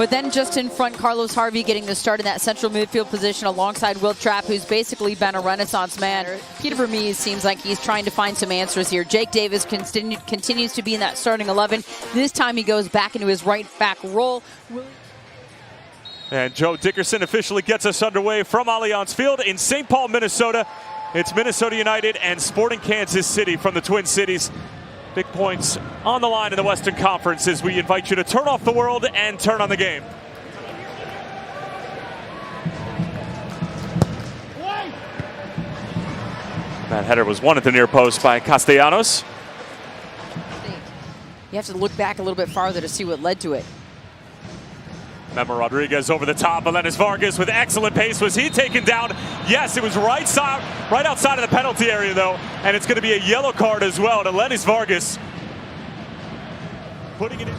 But then just in front, Carlos Harvey getting the start in that central midfield position alongside Will Trapp, who's basically been a renaissance man. Peter Vermees seems like he's trying to find some answers here. Jake Davis continues to be in that starting 11. This time he goes back into his right back role. And Joe Dickerson officially gets us underway from Allianz Field in St. Paul, Minnesota. It's Minnesota United and Sporting Kansas City from the Twin Cities. Big points on the line in the Western Conference as we invite you to turn off the world and turn on the game. That header was won at the near post by Castellanos. You have to look back a little bit farther to see what led to it. Memo Rodriguez over the top. Alenis Vargas with excellent pace. Was he taken down? Yes, it was right outside of the penalty area, though. And it's going to be a yellow card as well to Alenis Vargas. Putting it in.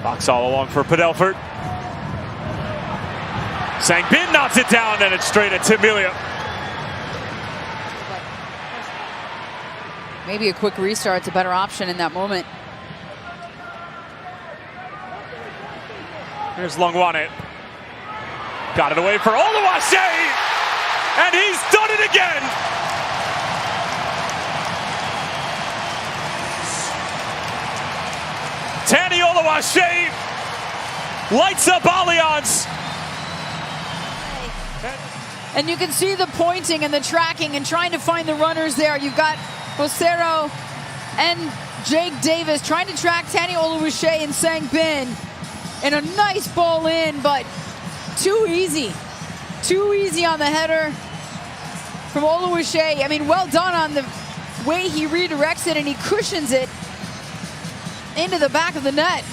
Box all along for Padelford. Sangbin knocks it down, and it's straight at Tim Melia. Maybe a quick restart's a better option in that moment. Here's Longwane. Got it away for Oluwaseyi, and he's done it again. Tani Oluwaseyi lights up Allianz. And you can see the pointing and the tracking and trying to find the runners there. You've got Rosero and Jake Davis trying to track Tani Oluwaseyi and Sangbin. And a nice ball in, but too easy. Too easy on the header from Oluwaseyi. I mean, well done on the way he redirects it, and he cushions it into the back of the net.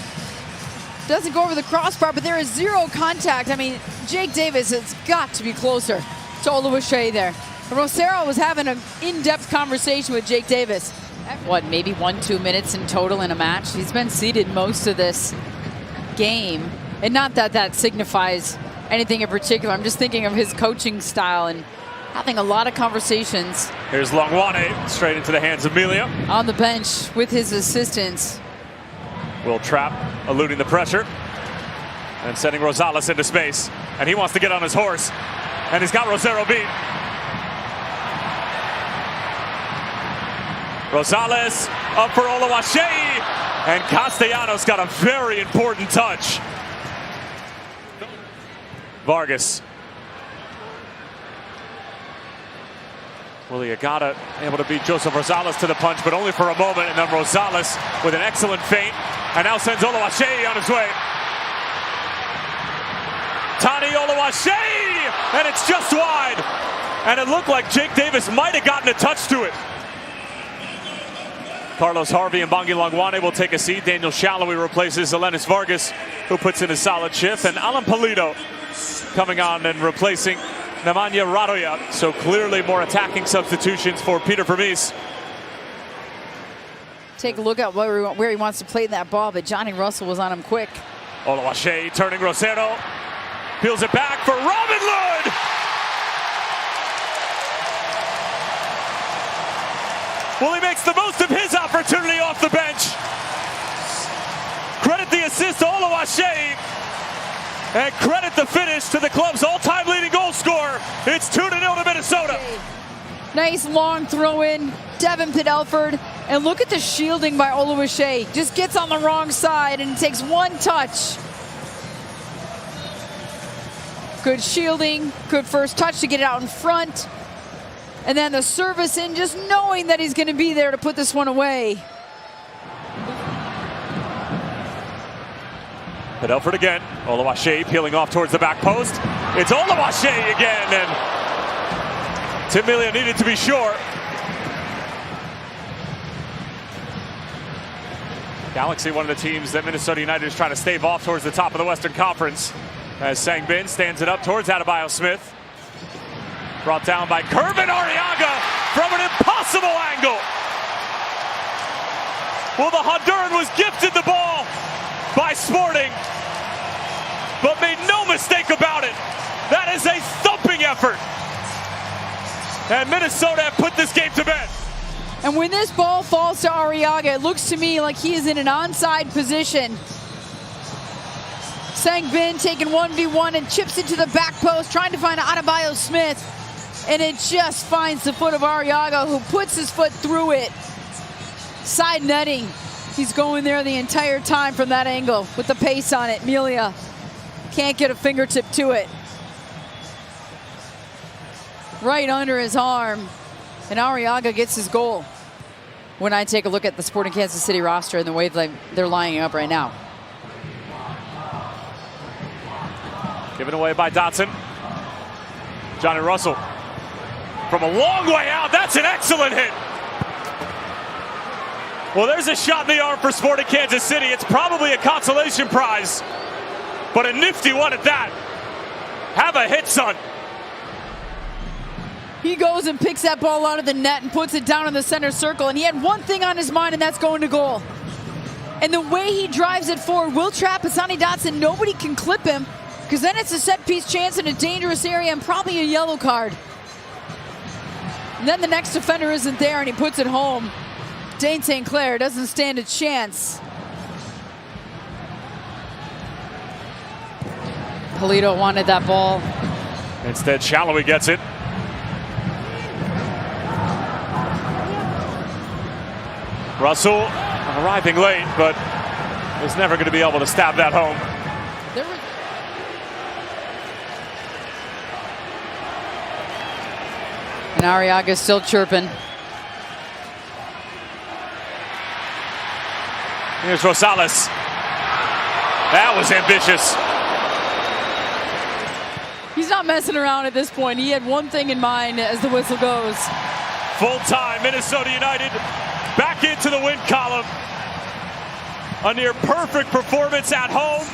Doesn't go over the crossbar, but there is zero contact. I mean, Jake Davis has got to be closer to Oluwaseyi there. Rosero was having an in-depth conversation with Jake Davis. What, maybe 1-2 minutes in total in a match? He's been seated most of this game, and not that that signifies anything in particular. I'm just thinking of his coaching style and having a lot of conversations. Here's Longwane straight into the hands of Melia. On the bench with his assistants. Will Trapp eluding the pressure and sending Rosales into space, and he wants to get on his horse, and he's got Rosero beat. Rosales up for Oluwaseyi, and Castellanos got a very important touch. Vargas. Willie Agata able to beat Joseph Rosales to the punch, but only for a moment, and then Rosales with an excellent feint, and now sends Oluwaseyi on his way. Tani Oluwaseyi, and it's just wide. And it looked like Jake Davis might have gotten a touch to it. Carlos Harvey and Bongi Longwane will take a seat. Daniel Shallowy replaces Alenis Vargas, who puts in a solid shift. And Alan Pulido coming on and replacing Nemanja Radoja. So clearly more attacking substitutions for Peter Vermees. Take a look at where he wants to play that ball, but Johnny Russell was on him quick. Oluwaseyi turning Rosero. Peels it back for Robin Lod. Well, he makes the most of his opportunity off the bench. Credit the assist to Oluwaseyi, and credit the finish to the club's all-time leading goal scorer. It's 2-0 to Minnesota. Nice long throw in, Devin Padelford, and look at the shielding by Oluwaseyi. Just gets on the wrong side, and it takes one touch. Good shielding, good first touch to get it out in front. And then the service in, just knowing that he's going to be there to put this one away. Padelford again. Oluwaseyi peeling off towards the back post. It's Oluwaseyi again, and Tim Melia needed to be sure. Galaxy, one of the teams that Minnesota United is trying to stave off towards the top of the Western Conference. As Sangbin stands it up towards Adebayo Smith. Brought down by Kervin Arriaga from an impossible angle. Well, the Honduran was gifted the ball by Sporting, but made no mistake about it. That is a thumping effort. And Minnesota have put this game to bed. And when this ball falls to Arriaga, it looks to me like he is in an onside position. Sang Bin taking 1v1 and chips it to the back post, trying to find Adebayo Smith. And it just finds the foot of Arriaga, who puts his foot through it. Side netting. He's going there the entire time from that angle with the pace on it. Melia can't get a fingertip to it. Right under his arm. And Arriaga gets his goal. When I take a look at the Sporting Kansas City roster and the way they're lining up right now. Given away by Dotson. Johnny Russell from a long way out. That's an excellent hit. Well, there's a shot in the arm for Sporting Kansas City. It's probably a consolation prize, but a nifty one at that. Have a hit, son. He goes and picks that ball out of the net and puts it down in the center circle. And he had one thing on his mind, and that's going to goal. And the way he drives it forward will trap Hassani Dotson. Nobody can clip him, because then it's a set-piece chance in a dangerous area and probably a yellow card. And then the next defender isn't there, and he puts it home. Dane St. Clair doesn't stand a chance. Polito wanted that ball. Instead, Shallowy gets it. Russell arriving late, but is never going to be able to stab that home. And Arriaga's still chirping. Here's Rosales. That was ambitious. He's not messing around at this point. He had one thing in mind as the whistle goes. Full time, Minnesota United back into the win column. A near perfect performance at home.